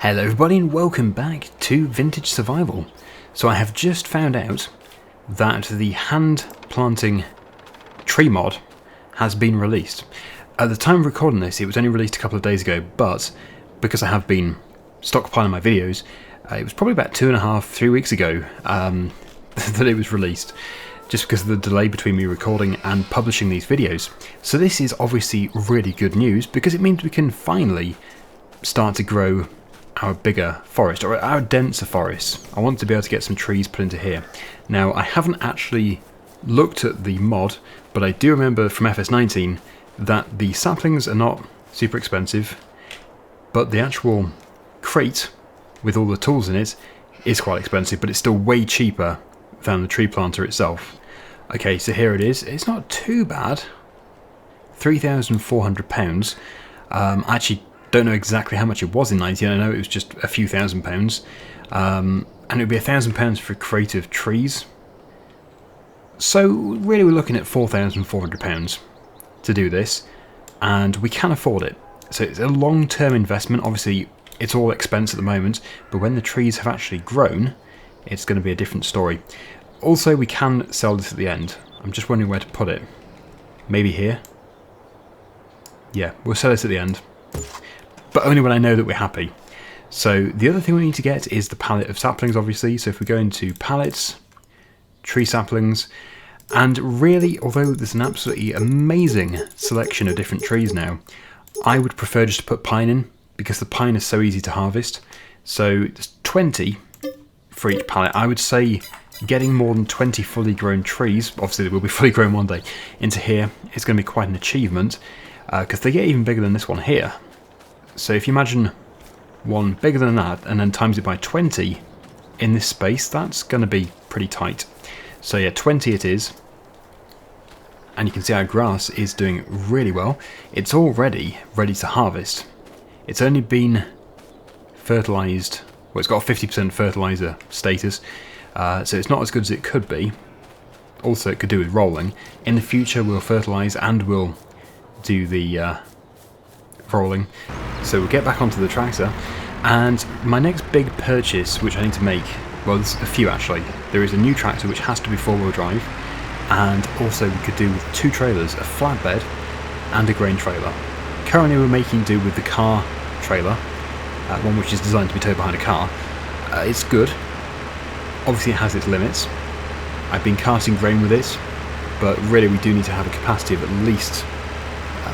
Hello everybody and welcome back to Vintage Survival. So I have just found out that the hand planting tree mod has been released. At the time of recording this it was only released a couple of days ago, but because I have been stockpiling my videos, it was probably about 2.5-3 weeks ago that it was released, just because of the delay between me recording and publishing these videos. So this is obviously really good news because it means we can finally start to grow our bigger forest, or our denser forest. I want to be able to get some trees put into here. Now, I haven't actually looked at the mod, but I do remember from FS19 that the saplings are not super expensive, but the actual crate with all the tools in it is quite expensive, but it's still way cheaper than the tree planter itself. Okay, so here it is. It's not too bad. £3,400. I actually don't know exactly how much it was in 19. I know it was just a few £1,000s, and it would be £1,000 for creative trees. So really, we're looking at £4,400 to do this, and we can afford it. So it's a long-term investment. Obviously, it's all expense at the moment, but when the trees have actually grown, it's going to be a different story. Also, we can sell this at the end. I'm just wondering where to put it. Maybe here? Yeah, we'll sell this at the end. But only when I know that we're happy. So the other thing we need to get is the palette of saplings, obviously. So if we go into pallets, tree saplings, and really, although there's an absolutely amazing selection of different trees now, I would prefer just to put pine in, because the pine is so easy to harvest. So there's 20 for each pallet. I would say getting more than 20 fully grown trees, obviously they will be fully grown one day, into here is going to be quite an achievement, because they get even bigger than this one here. So if you imagine one bigger than that and then times it by 20 in this space, that's going to be pretty tight. So yeah, 20 it is. And you can see our grass is doing really well. It's already ready to harvest. It's only been fertilised, well, it's got a 50% fertiliser status, so it's not as good as it could be. Also, it could do with rolling. In the future, we'll fertilise and we'll do the rolling. So we'll get back onto the tractor, and my next big purchase, which I need to make, well, there's a few actually. There is a new tractor which has to be 4-wheel drive, and also we could do with 2 trailers, a flatbed and a grain trailer. Currently we're making do with the car trailer, one which is designed to be towed behind a car. It's good. Obviously it has its limits. I've been carting grain with it, but really we do need to have a capacity of at least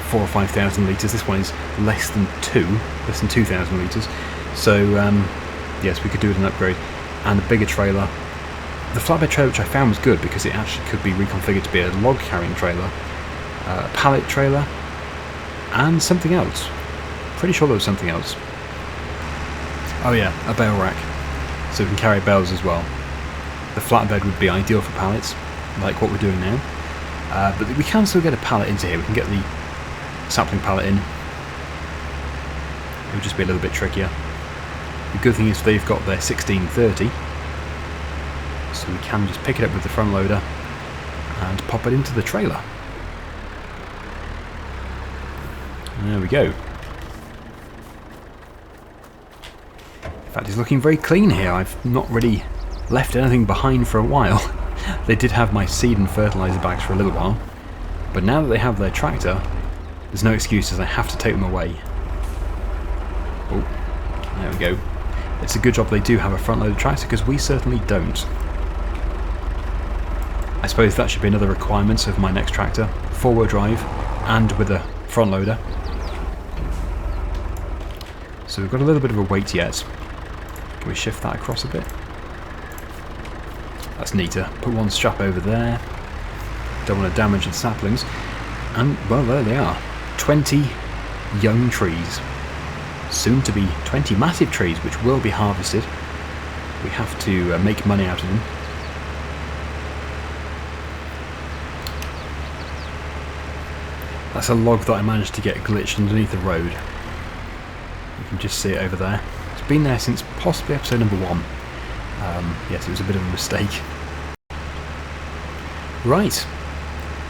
4,000 or 5,000 litres. This one is less than 2,000 litres. So yes, we could do with an upgrade and a bigger trailer. The flatbed trailer, which I found was good because it actually could be reconfigured to be a log carrying trailer, a pallet trailer, and something else. Pretty sure there was something else. Oh yeah, a bale rack, so we can carry bales as well. The flatbed would be ideal for pallets, like what we're doing now. But we can still get a pallet into here. We can get the sapling pallet in. It would just be a little bit trickier. The good thing is they've got their 1630, so we can just pick it up with the front loader and pop it into the trailer. There we go. In fact, it's looking very clean here. I've not really left anything behind for a while. They did have my seed and fertiliser bags for a little while, but now that they have their tractor, there's no excuses. I have to take them away. Oh, there we go. It's a good job they do have a front-loaded tractor, because we certainly don't. I suppose that should be another requirement of my next tractor. 4-wheel drive and with a front loader. So we've got a little bit of a weight yet. Can we shift that across a bit? That's neater. Put one strap over there. Don't want to damage the saplings. And, well, there they are. 20 young trees. Soon to be 20 massive trees, which will be harvested. We have to make money out of them. That's a log that I managed to get glitched underneath the road. You can just see it over there. It's been there since possibly episode number 1. Yes, it was a bit of a mistake. Right,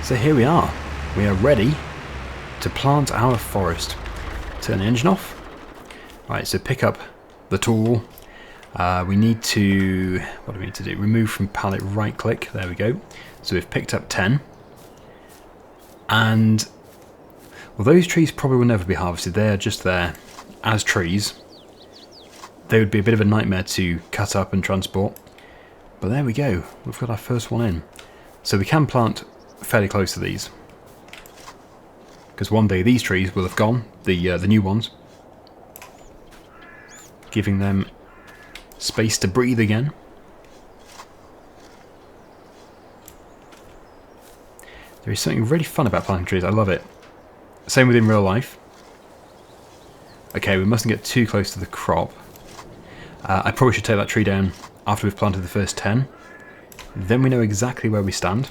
so here we are. We are ready to plant our forest. Turn the engine off. Right, so pick up the tool. We need to, what do we need to do? Remove from palette, right click, there we go. So we've picked up 10. And, well, those trees probably will never be harvested. They're just there as trees. They would be a bit of a nightmare to cut up and transport. But there we go, we've got our first one in. So we can plant fairly close to these. Because one day these trees will have gone, the new ones. Giving them space to breathe again. There is something really fun about planting trees, I love it. Same within real life. Okay, we mustn't get too close to the crop. I probably should take that tree down after we've planted the first 10. Then we know exactly where we stand.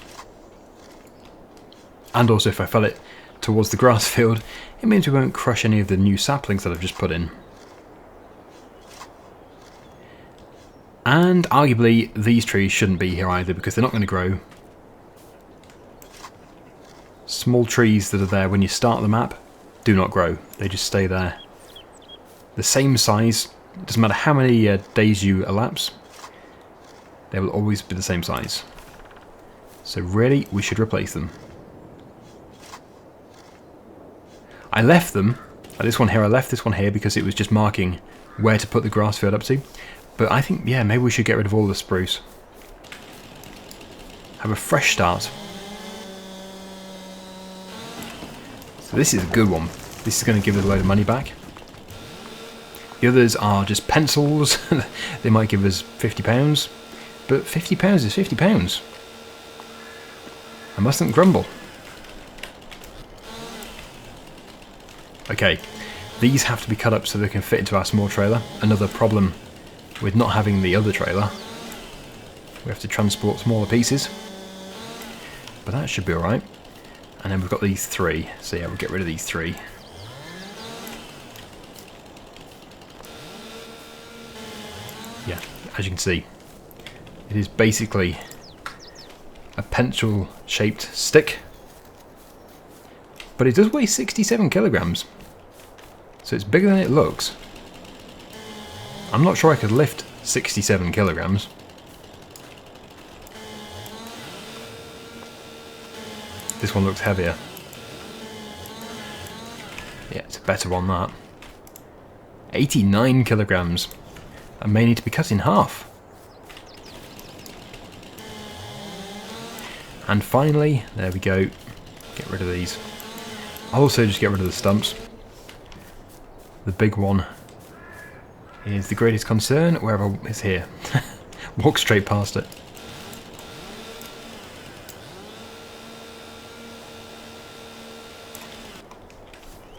And also if I fell it towards the grass field, it means we won't crush any of the new saplings that I've just put in. And arguably these trees shouldn't be here either because they're not going to grow. Small trees that are there when you start the map do not grow, they just stay there. The same size, doesn't matter how many days you elapse, they will always be the same size. So really, we should replace them. I left them, this one here, I left this one here because it was just marking where to put the grass field up to. But I think, yeah, maybe we should get rid of all the spruce. Have a fresh start. So this is a good one. This is going to give us a load of money back. The others are just pencils. They might give us £50. But £50 is £50. I mustn't grumble. Okay, these have to be cut up so they can fit into our small trailer. Another problem with not having the other trailer. We have to transport smaller pieces. But that should be alright. And then we've got these 3. So yeah, we'll get rid of these 3. Yeah, as you can see, it is basically a pencil-shaped stick. But it does weigh 67 kilograms. So it's bigger than it looks. I'm not sure I could lift 67 kilograms. This one looks heavier. Yeah, it's a better one, that. 89 kilograms. I may need to be cut in half. And finally, there we go. Get rid of these. I'll also just get rid of the stumps. The big one is the greatest concern, wherever it's here. Walk straight past it.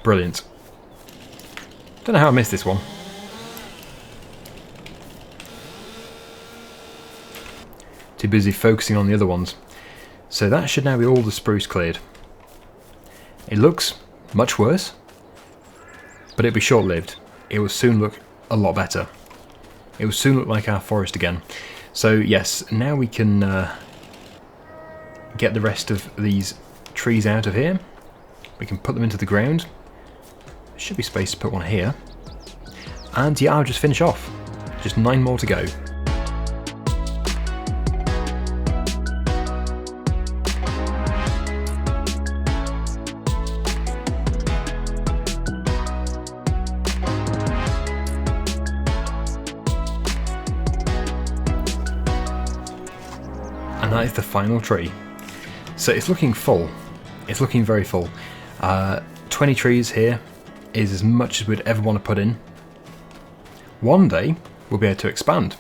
Brilliant. Don't know how I missed this one. Too busy focusing on the other ones. So that should now be all the spruce cleared. It looks much worse, but it'll be short-lived. It will soon look a lot better. It will soon look like our forest again. So yes, now we can get the rest of these trees out of here. We can put them into the ground. There should be space to put one here. And yeah, I'll just finish off. Just 9 more to go. And that is the final tree. So it's looking full. It's looking very full. 20 trees here is as much as we'd ever want to put in. One day we'll be able to expand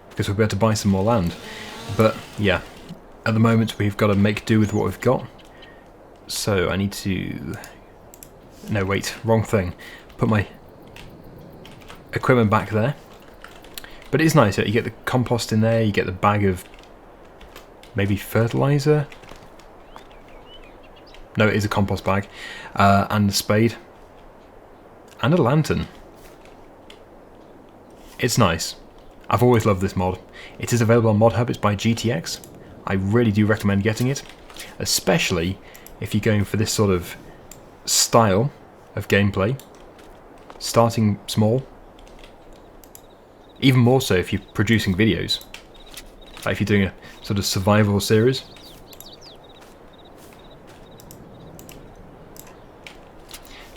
because we'll be able to buy some more land. But yeah, at the moment we've got to make do with what we've got. So I need to... No, wait, wrong thing. Put my equipment back there. But it is nice. You get the compost in there, you get the bag of maybe fertilizer. No, it is a compost bag. And the spade. And a lantern. It's nice. I've always loved this mod. It is available on ModHub. It's by GTX. I really do recommend getting it. Especially if you're going for this sort of style of gameplay. Starting small. Even more so if you're producing videos. Like if you're doing a sort of survival series.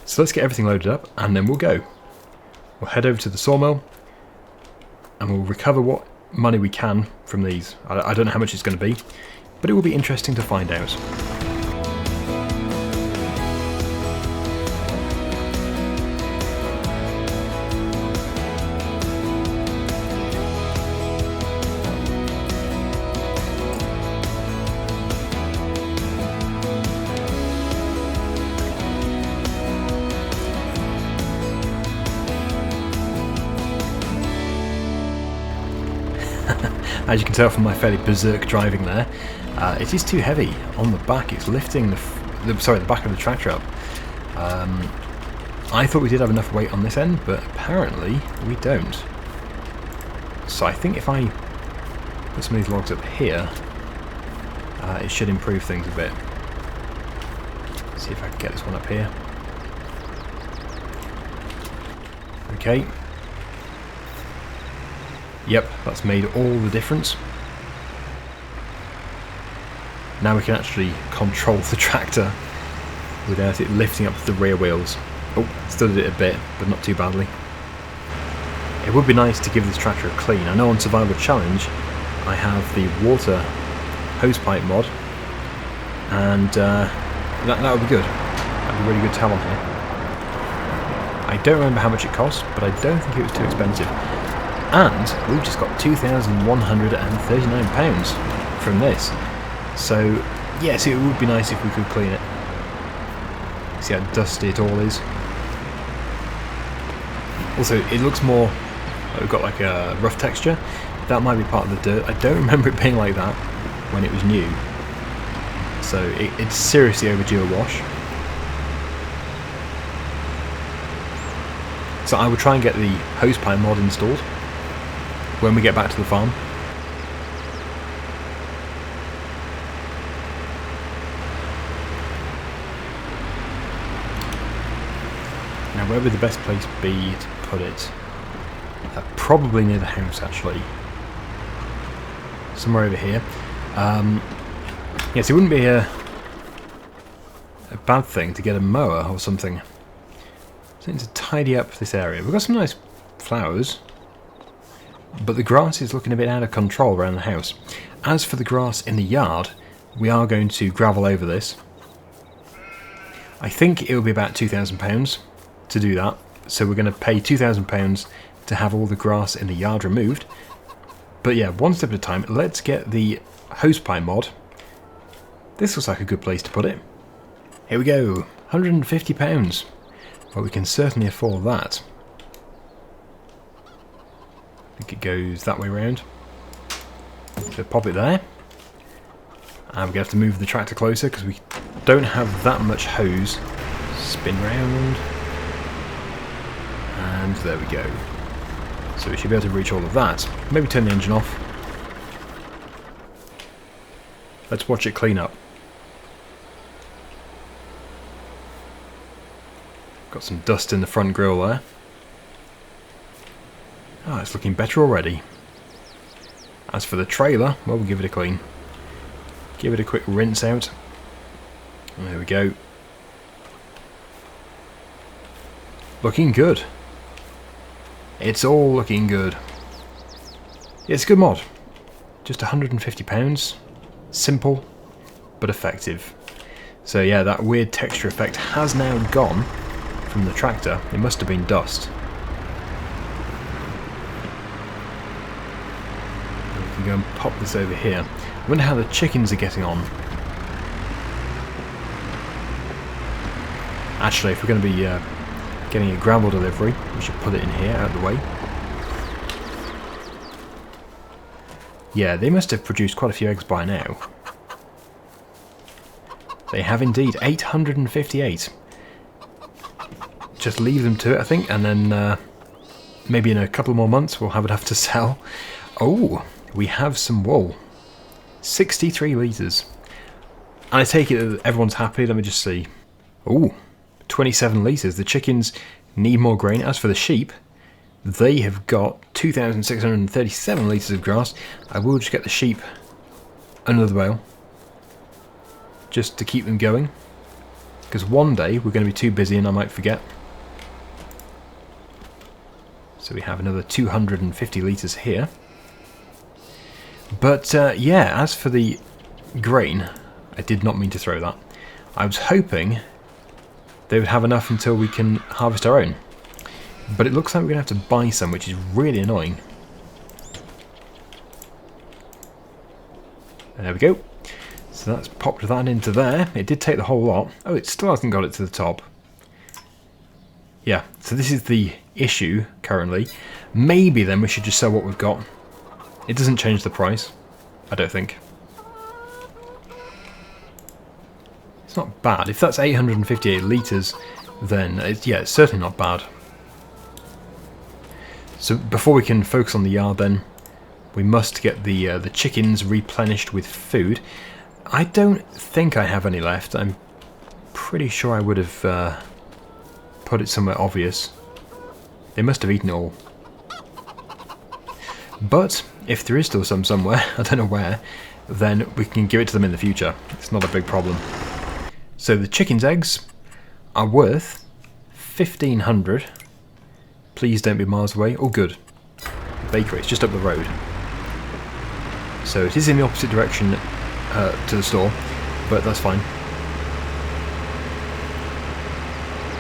So let's get everything loaded up and then we'll go. We'll head over to the sawmill and we'll recover what money we can from these. I don't know how much it's going to be, but it will be interesting to find out. As you can tell from my fairly berserk driving there, it is too heavy on the back. It's lifting the back of the tractor up. I thought we did have enough weight on this end, but apparently we don't. So I think if I put some of these logs up here, it should improve things a bit. Let's see if I can get this one up here. Okay. Yep, that's made all the difference. Now we can actually control the tractor without it lifting up the rear wheels. Oh, still did it a bit, but not too badly. It would be nice to give this tractor a clean. I know on Survival Challenge I have the water hosepipe mod, and that would be good. That would be really good to have on here. I don't remember how much it cost, but I don't think it was too expensive. And we've just got £2,139 from this. So, yes, it would be nice if we could clean it. See how dusty it all is. Also, it looks more like we've got like a rough texture. That might be part of the dirt. I don't remember it being like that when it was new. So, it's seriously overdue a wash. So I will try and get the hosepipe mod installed when we get back to the farm. Now where would the best place be to put it? Probably near the house actually. Somewhere over here. Yes, it wouldn't be a bad thing to get a mower or something. Something to tidy up this area. We've got some nice flowers, but the grass is looking a bit out of control around the house. As for the grass in the yard, we are going to gravel over this. I think it will be about £2,000 to do that. So we're going to pay £2,000 to have all the grass in the yard removed. But yeah, one step at a time. Let's get the hosepipe mod. This looks like a good place to put it. Here we go, £150. Well, we can certainly afford that. I think it goes that way round. So pop it there. And we're going to have to move the tractor closer because we don't have that much hose. Spin round. And there we go. So we should be able to reach all of that. Maybe turn the engine off. Let's watch it clean up. Got some dust in the front grille there. Oh, it's looking better already. As for the trailer, well, we'll give it a clean. Give it a quick rinse out. There we go. Looking good. It's all looking good. It's a good mod. Just £150. Simple, but effective. So yeah, that weird texture effect has now gone from the tractor. It must have been dust. And we can go and pop this over here. I wonder how the chickens are getting on. Actually, if we're going to be getting a gravel delivery, we should put it in here, out of the way. Yeah, they must have produced quite a few eggs by now. They have indeed, 858. Just leave them to it, I think, and then maybe in a couple more months we'll have enough to sell. Oh, we have some wool. 63 litres. And I take it that everyone's happy. Let me just see. Oh, 27 litres. The chickens need more grain. As for the sheep, They have got 2,637 litres of grass. I will just get the sheep another bale, just to keep them going, because one day we're going to be too busy and I might forget. So we have another 250 litres here. But yeah, as for the grain, I did not mean to throw that. I was hoping they would have enough until we can harvest our own. But it looks like we're going to have to buy some, which is really annoying. And there we go. So that's popped that into there. It did take the whole lot. Oh, it still hasn't got it to the top. Yeah, so this is the issue currently. Maybe then we should just sell what we've got. It doesn't change the price, I don't think. It's not bad. If that's 858 litres, then yeah, it's certainly not bad. So before we can focus on the yard then, we must get the chickens replenished with food. I don't think I have any left. I'm pretty sure I would have put it somewhere obvious. They must have eaten it all. But if there is still some somewhere, I don't know where, then we can give it to them in the future. It's not a big problem. So the chickens' eggs are worth 1,500. Please don't be miles away. Oh, good. The bakery, it's just up the road. So it is in the opposite direction to the store, but that's fine.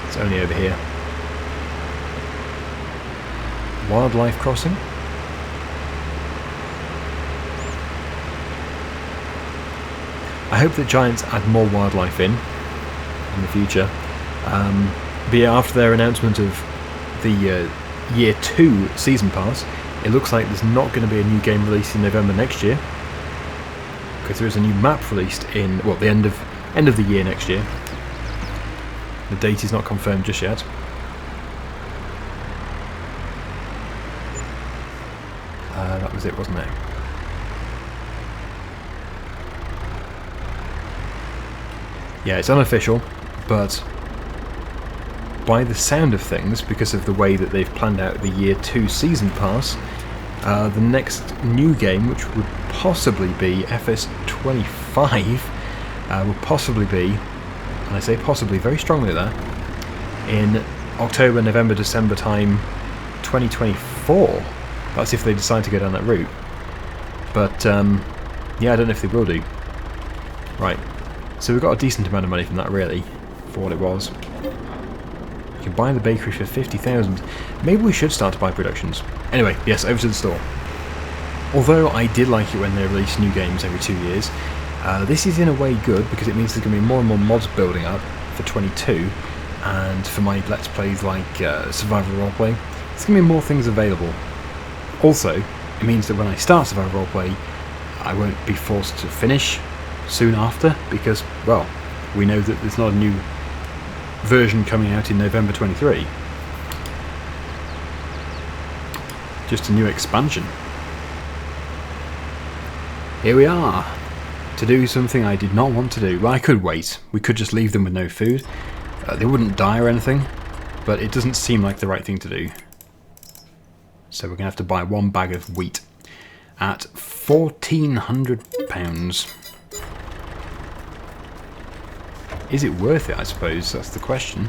It's only over here. Wildlife crossing. I hope that Giants add more wildlife in the future. But yeah, after their announcement of the Year 2 Season Pass, it looks like there's not going to be a new game released in November next year, because there is a new map released in, well, the end of the year next year. The date is not confirmed just yet. That was it, wasn't it? Yeah, it's unofficial, but by the sound of things, because of the way that they've planned out the Year 2 Season Pass, the next new game, which would possibly be FS25, will possibly be, and I say possibly very strongly there, in October, November, December time 2024. That's if they decide to go down that route. But yeah, I don't know if they will do. Right, so we've got a decent amount of money from that, really, for what it was. You can buy the bakery for 50,000. Maybe we should start to buy productions. Anyway, yes, over to the store. Although I did like it when they release new games every 2 years, this is in a way good, because it means there's going to be more and more mods building up for 22, and for my Let's Plays like Survival Roleplay, there's going to be more things available. Also, it means that when I start Survival Roleplay, I won't be forced to finish soon after, because, well, we know that there's not a new version coming out in November 23. Just a new expansion. Here we are, to do something I did not want to do. Well, I could wait. We could just leave them with no food. They wouldn't die or anything, but it doesn't seem like the right thing to do. So we're going to have to buy 1 bag of wheat at £1,400. Is it worth it, I suppose? That's the question.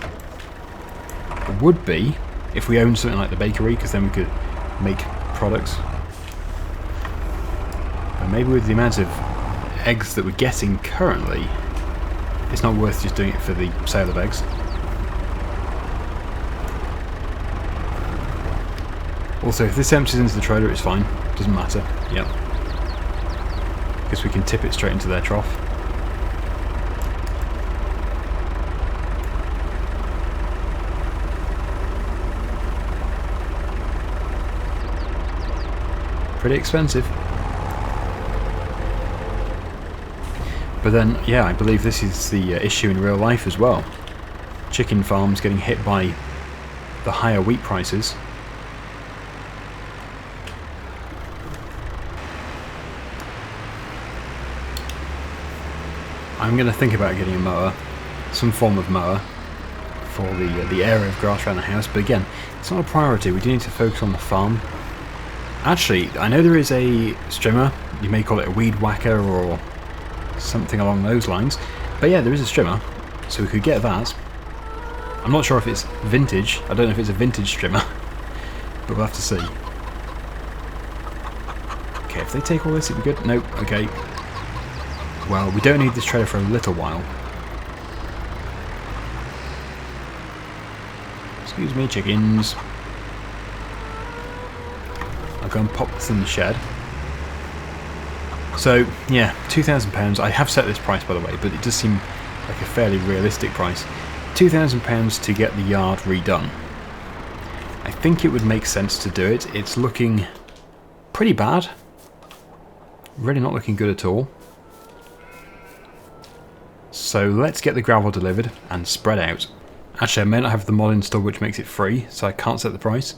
It would be if we owned something like the bakery, because then we could make products. And maybe with the amount of eggs that we're getting currently, it's not worth just doing it for the sale of eggs. Also, if this empties into the trailer, it's fine. Doesn't matter. Yep. Because we can tip it straight into their trough. Pretty expensive. But then, yeah, I believe this is the issue in real life as well. Chicken farms getting hit by the higher wheat prices. I'm going to think about getting a mower, some form of mower, for the area of grass around the house, but again, it's not a priority. We do need to focus on the farm. Actually, I know there is a strimmer. You may call it a weed whacker or something along those lines. But yeah, there is a strimmer, so we could get that. I'm not sure if it's vintage. I don't know if it's a vintage strimmer, but we'll have to see. Okay, if they take all this, it'd be good. Nope, okay. Well, we don't need this trailer for a little while. Excuse me, chickens. I'll go and pop this in the shed. So, yeah, £2,000. I have set this price, by the way, but it does seem like a fairly realistic price. £2,000 to get the yard redone. I think it would make sense to do it. It's looking pretty bad. Really not looking good at all. So let's get the gravel delivered and spread out. Actually, I may not have the mod installed, which makes it free, so I can't set the price.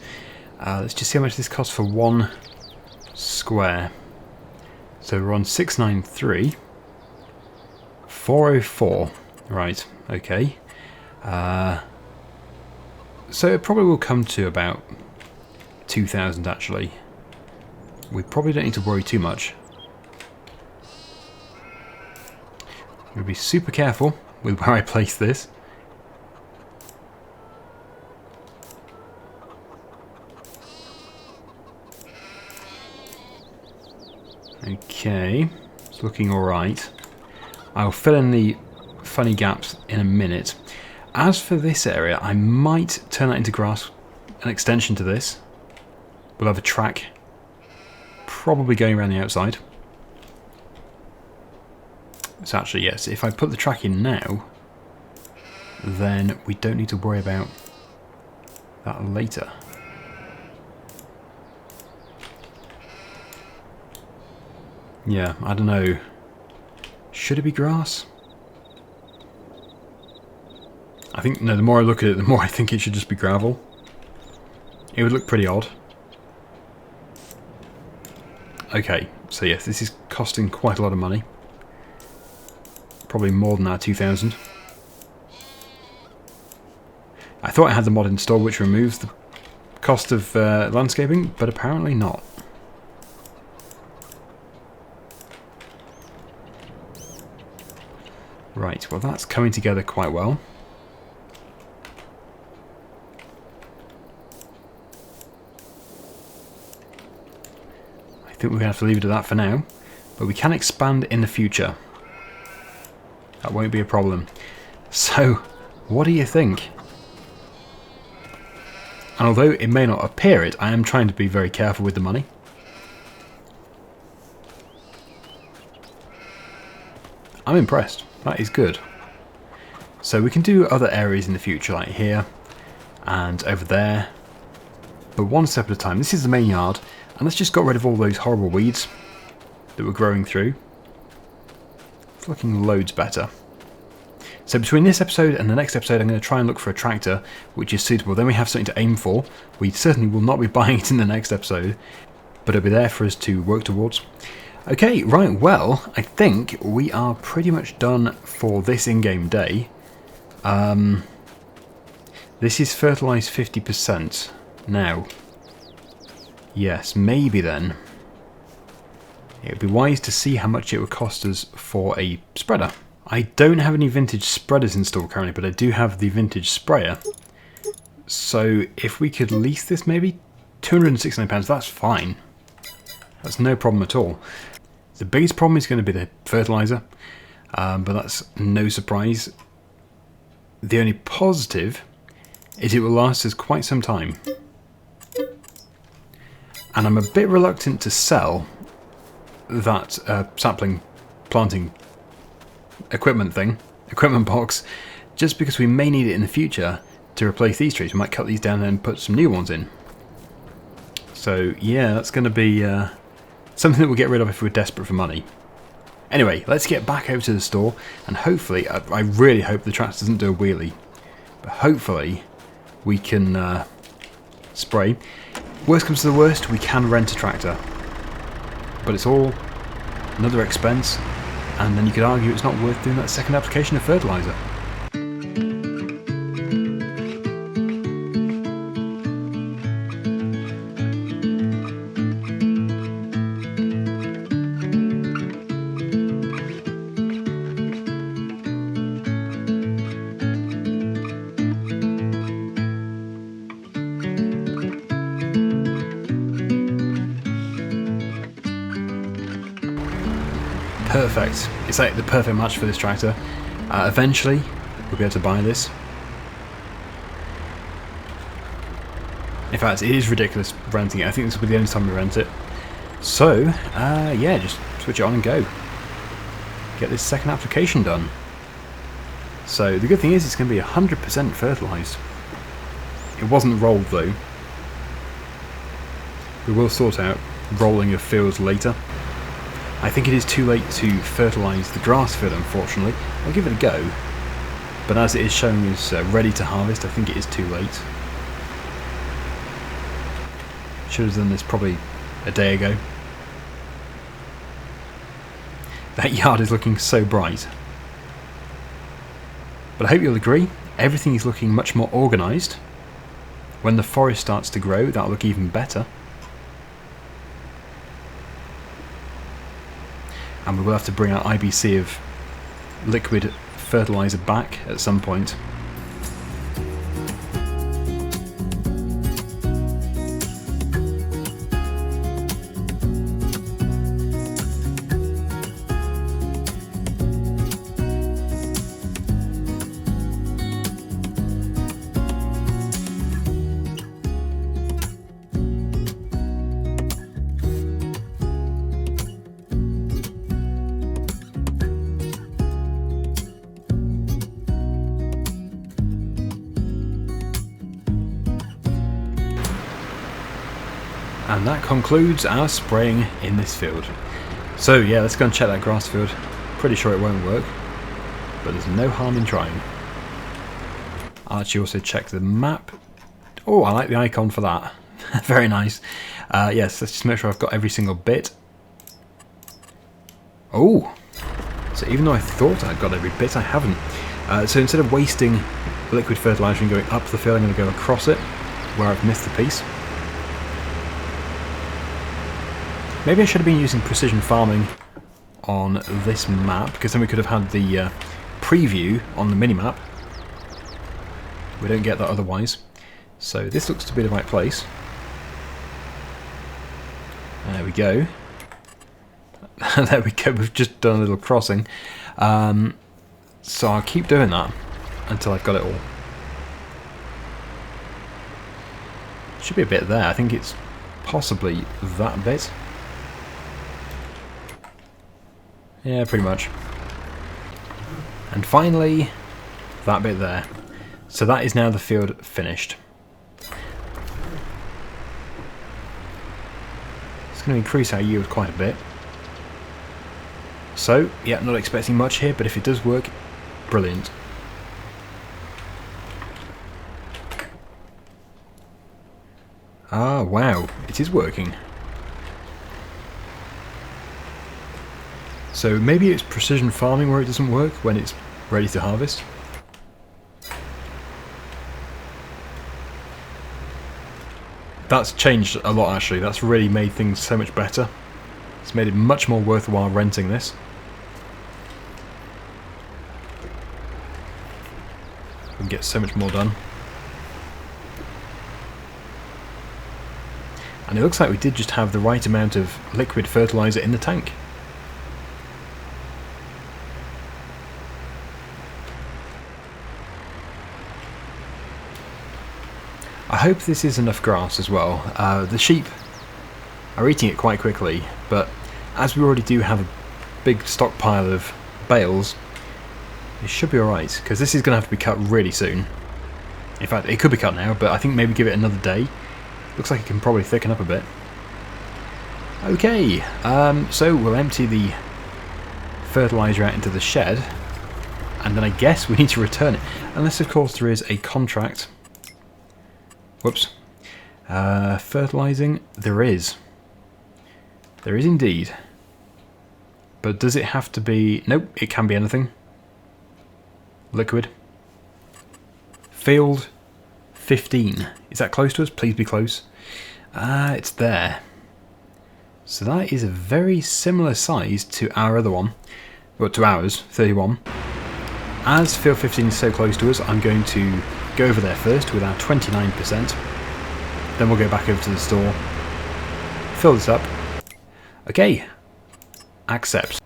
Let's just see how much this costs for 1 square. So we're on 693. 404. Right, okay. So it probably will come to about 2,000 actually. We probably don't need to worry too much. I'm going to be super careful with where I place this. Okay, it's looking alright. I'll fill in the funny gaps in a minute. As for this area, I might turn that into grass, an extension to this. We'll have a track probably going around the outside. So actually, yes, if I put the track in now, then we don't need to worry about that later. Yeah, I don't know. Should it be grass? I think, no, the more I look at it, the more I think it should just be gravel. It would look pretty odd. Okay, so yes, this is costing quite a lot of money. Probably more than our 2,000. I thought I had the mod installed which removes the cost of landscaping, but apparently not. Right, well that's coming together quite well. I think we're going to have to leave it at that for now, but we can expand in the future. That won't be a problem. So, what do you think? And although it may not appear it, I am trying to be very careful with the money. I'm impressed. That is good. So we can do other areas in the future, like here and over there. But one step at a time. This is the main yard, and let's just get rid of all those horrible weeds that were growing through. It's looking loads better. So between this episode and the next episode, I'm going to try and look for a tractor which is suitable. Then we have something to aim for. We certainly will not be buying it in the next episode, but it'll be there for us to work towards. Okay, right, well, I think we are pretty much done for this in-game day. This is fertilised 50%. Now, yes, maybe then it would be wise to see how much it would cost us for a spreader. I don't have any vintage spreaders installed currently, but I do have the vintage sprayer. So if we could lease this maybe, £269, that's fine. That's no problem at all. The biggest problem is going to be the fertiliser, but that's no surprise. The only positive is it will last us quite some time. And I'm a bit reluctant to sell that sapling planting equipment box, just because we may need it in the future to replace these trees. We might cut these down and put some new ones in. So yeah, that's going to be something that we'll get rid of if we're desperate for money. Anyway, let's get back over to the store, and hopefully, I really hope the tractor doesn't do a wheelie, but hopefully we can spray. Worst comes to the worst, we can rent a tractor, but it's all another expense, and then you could argue it's not worth doing that second application of fertiliser. perfect. It's like the perfect match for this tractor. Eventually, we'll be able to buy this. In fact, it is ridiculous renting it. I think this will be the only time we rent it. So, yeah, just switch it on and go. Get this second application done. So, the good thing is it's going to be 100% fertilised. It wasn't rolled though. We will sort out rolling of fields later. I think it is too late to fertilise the grass field, unfortunately. I'll give it a go. But as it is showing as ready to harvest, I think it is too late. Should have done this probably a day ago. That yard is looking so bright. But I hope you'll agree, everything is looking much more organised. When the forest starts to grow, that'll look even better. And we will have to bring our IBC of liquid fertiliser back at some point. And that concludes our spraying in this field. So yeah, let's go and check that grass field. Pretty sure it won't work, but there's no harm in trying. I'll actually also check the map. Oh, I like the icon for that. Very nice. Yes, let's just make sure I've got every single bit. Oh, so even though I thought I'd got every bit, I haven't. So instead of wasting liquid fertiliser and going up the field, I'm going to go across it, where I've missed the piece. Maybe I should have been using precision farming on this map, because then we could have had the preview on the minimap. We don't get that otherwise. So this looks to be the right place. There we go. There we go, we've just done a little crossing. So I'll keep doing that until I've got it all. Should be a bit there, I think it's possibly that bit. Yeah, pretty much. And finally, that bit there. So that is now the field finished. It's going to increase our yield quite a bit. So, yeah, not expecting much here, but if it does work, brilliant. Ah, wow, it is working. So maybe it's precision farming where it doesn't work when it's ready to harvest. That's changed a lot actually, that's really made things so much better. It's made it much more worthwhile renting this. We can get so much more done. And it looks like we did just have the right amount of liquid fertiliser in the tank. I hope this is enough grass as well. The sheep are eating it quite quickly, but as we already do have a big stockpile of bales, it should be alright, because this is going to have to be cut really soon. In fact, it could be cut now, but I think maybe give it another day. Looks like it can probably thicken up a bit. Okay, so we'll empty the fertiliser out into the shed, and then I guess we need to return it. Unless, of course, there is a contract. Whoops. Fertilising, there is. There is indeed. But does it have to be... Nope, it can be anything. Liquid. Field 15. Is that close to us? Please be close. It's there. So that is a very similar size to our other one. Well, to ours, 31. As field 15 is so close to us, I'm going to go over there first with our 29%. Then we'll go back over to the store. Fill this up. Okay. Accept.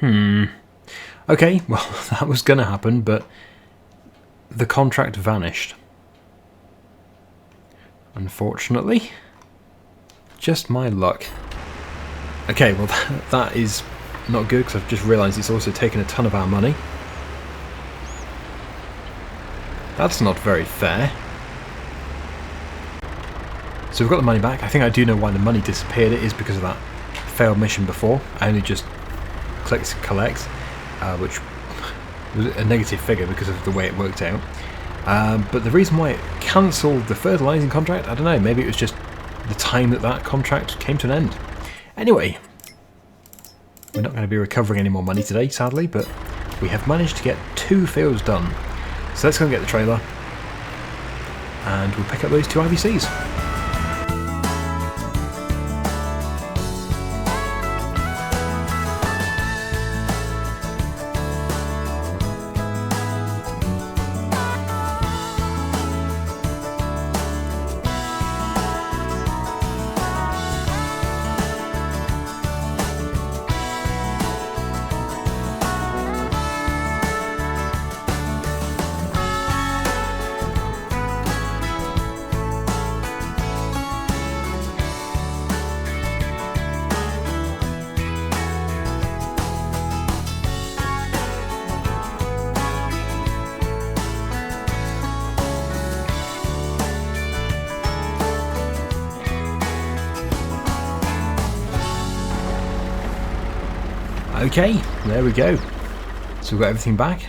Okay, well, that was going to happen, but the contract vanished. Unfortunately. Just my luck. Okay, well, that is not good, because I've just realised it's also taken a ton of our money. That's not very fair. So we've got the money back. I think I do know why the money disappeared. It is because of that failed mission before. I only just clicked collect, which was a negative figure because of the way it worked out. But the reason why it cancelled the fertilising contract, I don't know, maybe it was just the time that contract came to an end. Anyway, we're not going to be recovering any more money today, sadly, but we have managed to get 2 fields done. So let's go and get the trailer, and we'll pick up those 2 IVCs. Okay, there we go. So we've got everything back.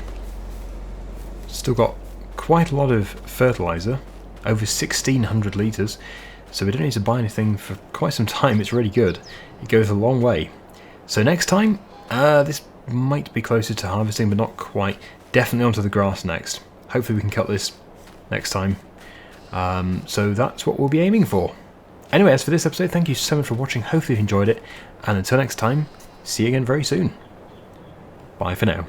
Still got quite a lot of fertiliser, over 1,600 litres, so we don't need to buy anything for quite some time. It's really good. It goes a long way. So next time, this might be closer to harvesting, but not quite. Definitely onto the grass next. Hopefully we can cut this next time. So that's what we'll be aiming for. Anyway, as for this episode, thank you so much for watching. Hopefully you enjoyed it, and until next time, see you again very soon. Bye for now.